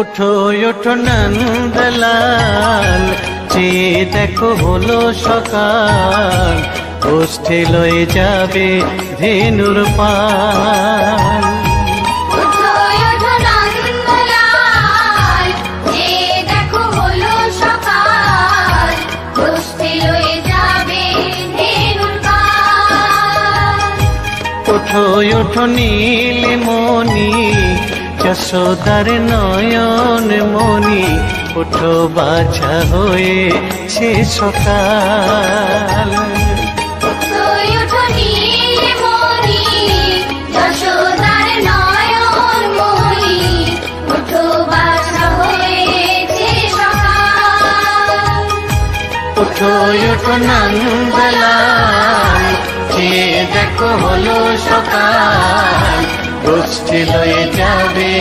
উঠো উঠো নন্দলাল, চেয়ে দেখো হলো সকাল, গোষ্ঠী লয়ে যাবে ধেনুর পাল। উঠো উঠো নীলমণি, যশোদার নয়ন মণি, উঠো বাছা হয়েছে সকাল। উঠো উঠো নন্দলাল, চেয়ে দেখো হলো সকাল, গোষ্ঠী লয়ে যাবে